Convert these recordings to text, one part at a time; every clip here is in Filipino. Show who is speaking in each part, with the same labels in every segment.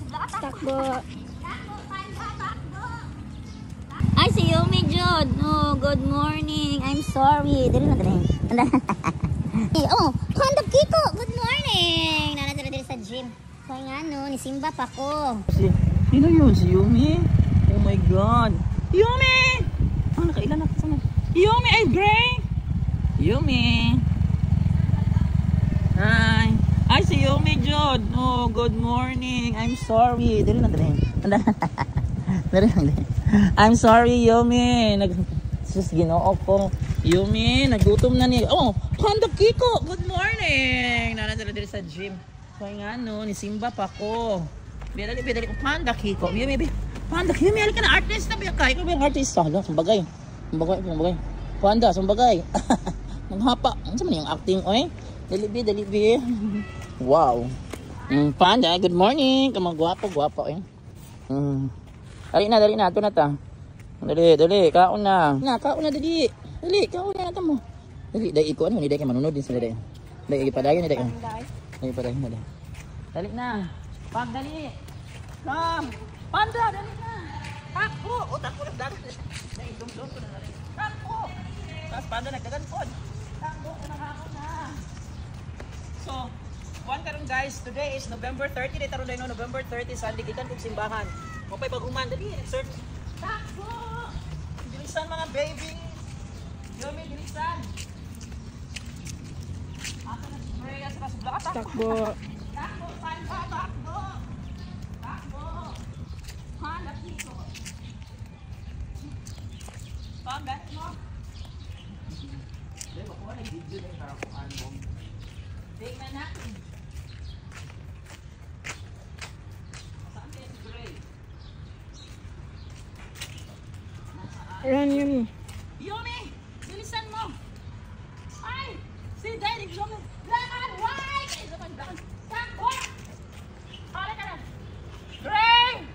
Speaker 1: Takbo. Ay, si Yumi Jod. Oh, good morning. I'm sorry. Dali na, dali. Oh, Panda Kiko. Good morning. Nanatira sa gym. Kaya nga no, ni Simba pa ko.
Speaker 2: Sino yun? Si Yumi? Oh my God. Yumi! Ah, nakailan ako sana. Yumi, ay gray! Yumi! Hi! Ay, si Yumi Jod. Oh, good morning. I'm sorry. Dali na, dali. Dali na, dali. I'm sorry, Yumi. Sus, ginoo ko. Yumi, nagutom na niya. Oh, Panda Kiko. Good morning. Nanatira dito sa gym. Kaya nga no, ni Simba pa ko. Bidali. Panda Kiko. Yumi, Panda Kiko. Yumi, halika na. Artist na ba ka? Ikaw ba yung artist? Sumbagay. Panda, sumbagay. Manghapa. Ano sa man yung acting? Oy, dali. Wow. Panda, good morning. Kamang gwapo. Eh. Dali na. Ito na ta. Dali. Kaon na. Kaon na, dali. Kaon na natin mo. Dali, ikuan mo. Dali kayo manunod din sila. Dali, ipadayon na. Dali na. Dali. Come. Panda, dali na. Takbo. Takbo na. Dali, dum ko na dali. Takbo. Tapos Panda, nagkaganpod. Takbo na na. So, one karon guys. Today is November 30. Dito rin November 30. Sunday, kita kong simbahan. Mapay pag-uman. Dali, insert. Takbo. Bilisan mga baby. Yumi, bilisan. Ato na spray sa kasubla ka.
Speaker 1: Takbo.
Speaker 2: Takbo. Panda Kiko. Panda mo. Dito ko na video din para ko album. Tingnan natin. Saan kayo si Gray?
Speaker 1: Ayan yun.
Speaker 2: Yumi! Bilisan mo! Ay! Si Daddy Yumi! Black and white! Ay, naman black and... Takbo! Hala ka na! Gray!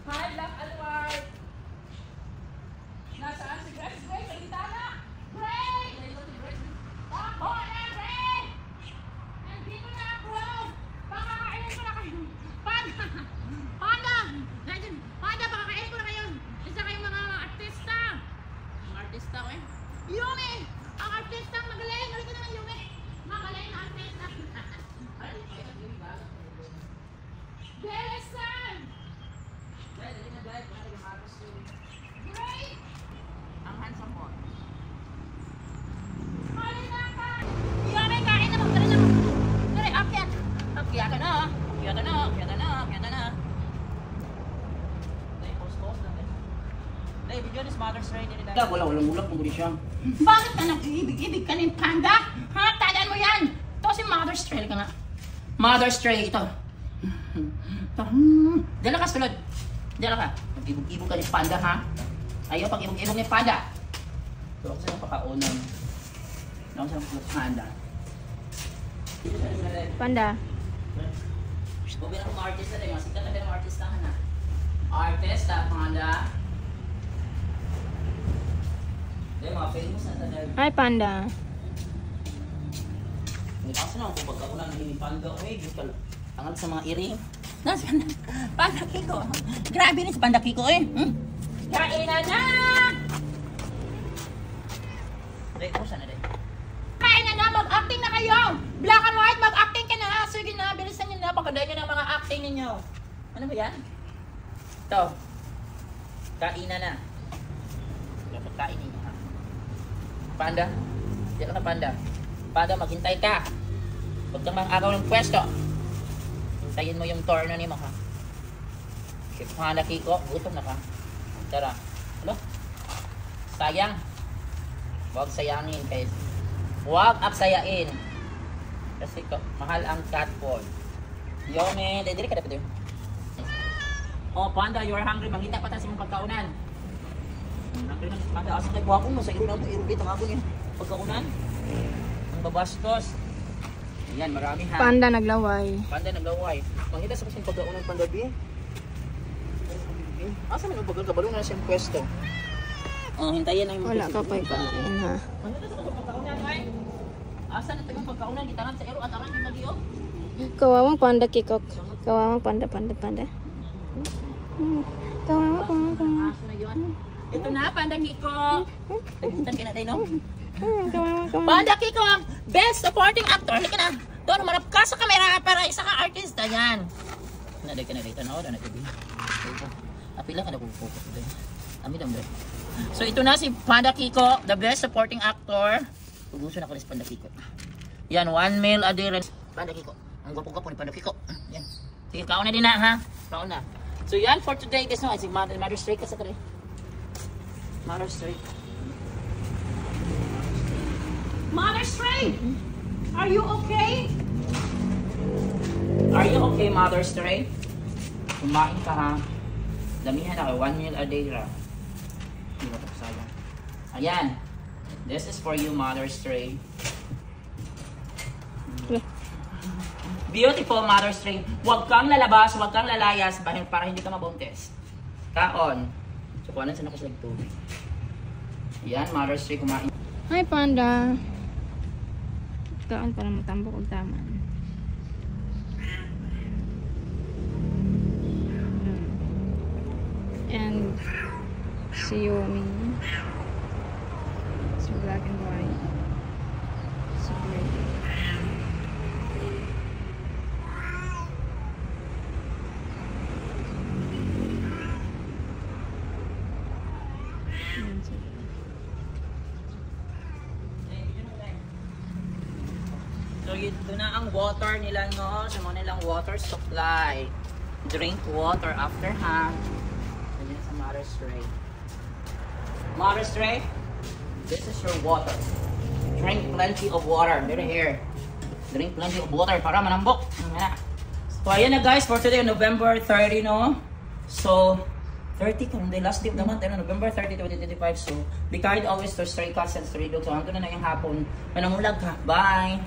Speaker 2: Hi, black and white! Nasaan si Gray? Gray, salita na! Gray! Takbo na, Gray! Nandito na ako! Pakakainin ko na kayo! Panda! Panda, pakakainin ko na kayo! Isa kayong mga artista! Mga artista ko eh. Yumi! Ang artista magaling! Halika naman, Yumi! Magaling na artista! Belesan! Great! Ang handsome mo. Halika ka! Yumi, kain na mo! Dali, akyat! Akyat na! Video ni Mother's Day nila.
Speaker 3: Walang ulam kung hindi siya.
Speaker 2: Bakit ka nag-iibig-ibig ka ng Panda? Ha? Tandaan mo yan! Ito si Mother's Day ka nga. Mother's Day ito. Dala ka sulod. Dala ka. Mag-ibog-ibog ka ni Panda ha? Ayaw pag-ibog-ibog ni Panda. Ito ako silang pakaunan. Ito ako silang Panda.
Speaker 1: Panda.
Speaker 2: Bubi na kong artist na rin. Masikat na rin ang artist na ha. Artist ha, Panda. Mga famous na talaga.
Speaker 1: Hi, Panda.
Speaker 2: Kasi naman kung pagkaulan ni Panda, tangal sa mga iring. Nasaan na? Panda Kiko. Grabe rin si Panda Kiko eh. Kain na! Dahil ko sana dahil. Kain na! Mag-acting na kayo! Black and white, mag-acting ka na! Sige na, bilisan nyo na. Pagkadayan nyo ng mga acting ninyo. Ano ba yan? Ito. Kain na. Dapat kain ninyo. Panda, diyan ka Panda. Panda, maghintay ka. Huwag kang mag-agaw ng pwesto. Hintayin mo yung turno ni mo ha. Si Panda Kiko, gutom na ka. Tara. Ano? Sayang. Huwag sayangin guys. Huwag aksayain. Kasi mahal ang cat food. Yumi, dali ka dapat yun. Oh Panda, you're hungry. Maghintay pa tayo sa mong pagkaunan. Panda, asa tayo mo sa irong dito nga yun. Pagkaunan. Ang babastos. Ayan, marami ha.
Speaker 1: Panda naglaway.
Speaker 2: Makita sa kasing pagkaunan Panda B. Asa man ang pagkakabalo na siyang pwesto. Hintayin na yung
Speaker 1: Wala ka pa ipakain ha.
Speaker 2: Makita sa pagkaunan ay. Asa na tayo pagkaunan gitangan sa ero at aran yung magiyo.
Speaker 1: Kawawang Panda Kiko. Kawawa, panda. Kawawa.
Speaker 2: Aso na yun. Ito na, Panda Kiko. Nagutan ka na tayo, no?
Speaker 1: Kawawa.
Speaker 2: Panda Kiko, ang best supporting actor. Halika na. Doon, marap ka sa kamera para isa ka artista. Yan. Naday ka na dito. Tanaw na nagkabi. Apila ka na focus doon. Amin ang break. So, ito na si Panda Kiko, the best supporting actor. Puguso na ko si Panda Kiko. Yan, 1 male adherence. Panda Kiko. Ang gwapo-gwapo ni Panda Kiko. Yan. Sige, kaon na din na, ha? Kaon na. So, yan for today, guys. No? Sige, Mother Straight ka sa kare. Mother Straight. Mother Straight! Are you okay? Are you okay, Mother Straight? Kumain ka, ha? Damihan ako. 1 meal a day, ra. Hindi mo ito sayang. Ayan. This is for you, Mother Straight. Beautiful, Mother Straight. Huwag kang lalabas, huwag kang lalayas para hindi ka mabuntis. Kaon. So, kuhanan sa nakasag tubig. Yan, Mother Straight, kumain.
Speaker 1: Hi, Panda. Kaon para matambok og taman. And si Yomi. So black and white. So gray.
Speaker 2: So, ito na ang water nila, no? Sa mga nilang water supply. Drink water after, ha? Ayan sa Mother Straight. Mother Straight, this is your water. Drink plenty of water. Dito here. Drink plenty of water para manambok. Ayan. So, ayan na guys, for today, November 30, no? So, 30 kung the last day of the month, November 30, 2025. So, be kind always to stray cats and stray dogs. So, hanggang na yung hapon. Manangulag ka. Bye!